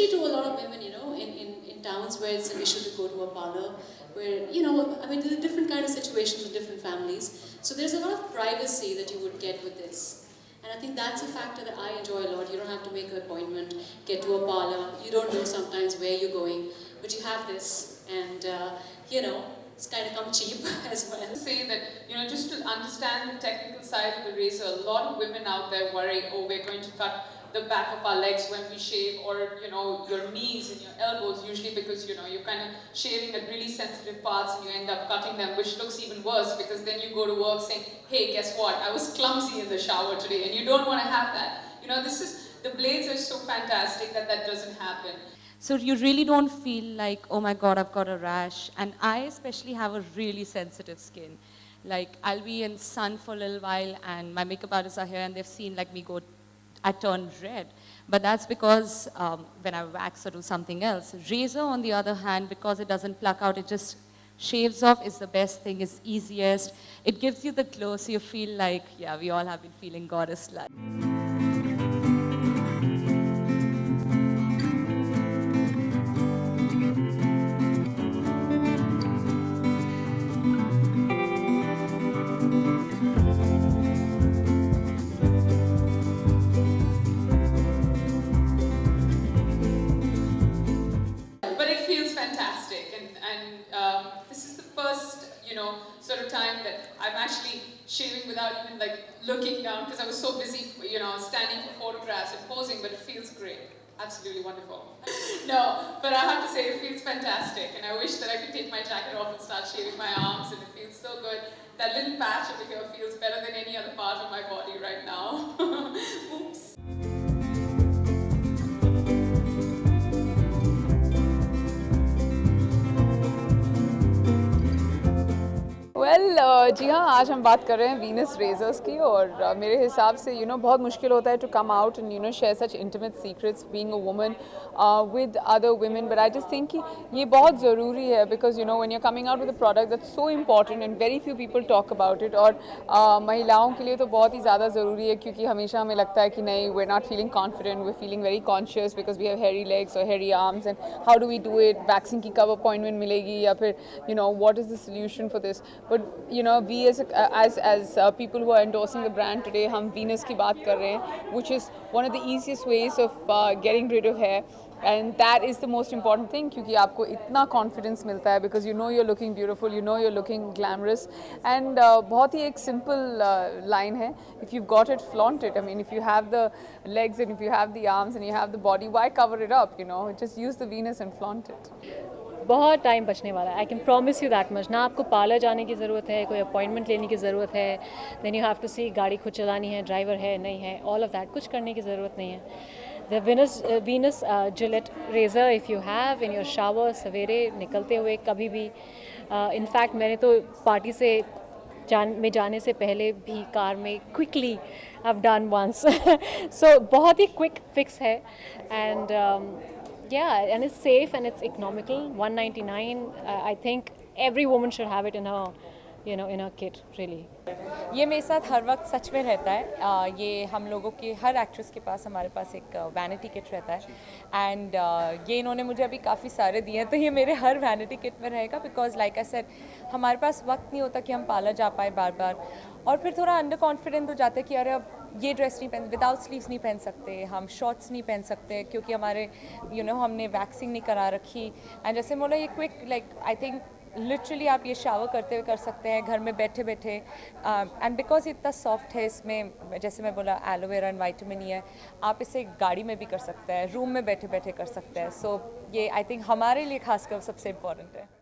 especially to a lot of women, in towns where it's an issue to go to a parlor, where, I mean, there are different kind of situations with different families. So there's a lot of privacy that you would get with this. And I think that's a factor that I enjoy a lot. You don't have to make an appointment, get to a parlor. You don't know sometimes where you're going, but you have this, and it's kind of come cheap as well. Say that, just to understand the technical side of the razor, a lot of women out there worry, oh, we're going to cut the back of our legs when we shave, or your knees and your elbows, usually because you're kind of shaving at really sensitive parts and you end up cutting them, which looks even worse because then you go to work saying, hey, guess what, I was clumsy in the shower today, and you don't want to have that. The blades are so fantastic that doesn't happen. So you really don't feel like, oh my God, I've got a rash. And I especially have a really sensitive skin. Like, I'll be in sun for a little while and my makeup artists are here and they've seen like I turn red. But that's because when I wax or do something else. Razor, on the other hand, because it doesn't pluck out, it just shaves off, is the best thing, is easiest. It gives you the glow, so you feel like, yeah, we all have been feeling goddess-like. This is the first, sort of time that I'm actually shaving without even like looking down because I was so busy, standing for photographs and posing, but it feels great. Absolutely wonderful. No, but I have to say it feels fantastic, and I wish that I could take my jacket off and start shaving my arms, and it feels so good. That little patch over here feels better than any other part of my body right now. Oops. जी हाँ, आज हम बात कर रहे हैं Venus razor's की, और मेरे हिसाब से बहुत मुश्किल होता है to come out and share such intimate secrets being a woman with other women, but I just think कि ये बहुत ज़रूरी है because when you are coming out with a product that's so important and very few people talk about it, और महिलाओं के लिए तो बहुत ही ज़्यादा ज़रूरी है क्योंकि हमेशा हमें लगता है कि नहीं, we are not feeling confident, we are feeling very conscious because we have hairy legs और hairy arms, and how do we do it, waxing की कब अपॉइंटमेंट मिलेगी, या फिर what is the solution for this, but we as people who are endorsing the brand today, हम Venus की बात कर रहे हैं, which is one of the easiest ways of getting rid of hair, and that is the most important thing क्योंकि आपको इतना confidence मिलता है because you're looking beautiful, you're looking glamorous, and बहुत ही एक simple line है, if you've got it, flaunt it. I mean, if you have the legs and if you have the arms and you have the body, why cover it up, just use the Venus and flaunt it. बहुत time बचने वाला है, I can promise you that much. ना आपको parlour जाने की ज़रूरत है, कोई अपॉइंटमेंट लेने की ज़रूरत है, देन यू हैव टू सी गाड़ी खुद चलानी है, ड्राइवर है नहीं है, ऑल ऑफ दैट कुछ करने की ज़रूरत नहीं है। The Venus Gillette razor if you have in your shower, सवेरे निकलते हुए कभी भी, इनफैक्ट मैंने तो पार्टी से जाने से पहले भी कार में क्विकली आई डन वंस, सो बहुत ही क्विक फिक्स है, and yeah, and it's safe and it's economical. $199. I think every woman should have it in her, in her kit, really. ये मेरे साथ हर वक्त सच में रहता है। ये हम लोगों के हर एक्ट्रेस के पास, हमारे पास एक वैनिटी किट रहता है, एंड ये इन्होंने मुझे अभी काफ़ी सारे दिए हैं, तो ये मेरे हर वैनिटी किट में रहेगा बिकॉज लाइक आई सेड, हमारे पास वक्त नहीं होता कि हम पार्लर जा पाए बार बार, और फिर थोड़ा अंडर कॉन्फिडेंट हो जाते हैं कि अरे अब ये ड्रेस नहीं पहन, विदाउट स्लीव्स नहीं पहन सकते, हम शॉर्ट्स नहीं पहन सकते क्योंकि हमारे हमने वैक्सिंग नहीं करा रखी, एंड जैसे बोला ये quick, like I think literally आप ये शावर करते हुए कर सकते हैं, घर में बैठे बैठे, एंड बिकॉज इतना सॉफ्ट है इसमें, जैसे मैं बोला एलोवेरा एंड विटामिन ई है, आप इसे गाड़ी में भी कर सकते हैं, रूम में बैठे बैठे कर सकते हैं, सो ये आई थिंक हमारे लिए खासकर सबसे इम्पॉर्टेंट है।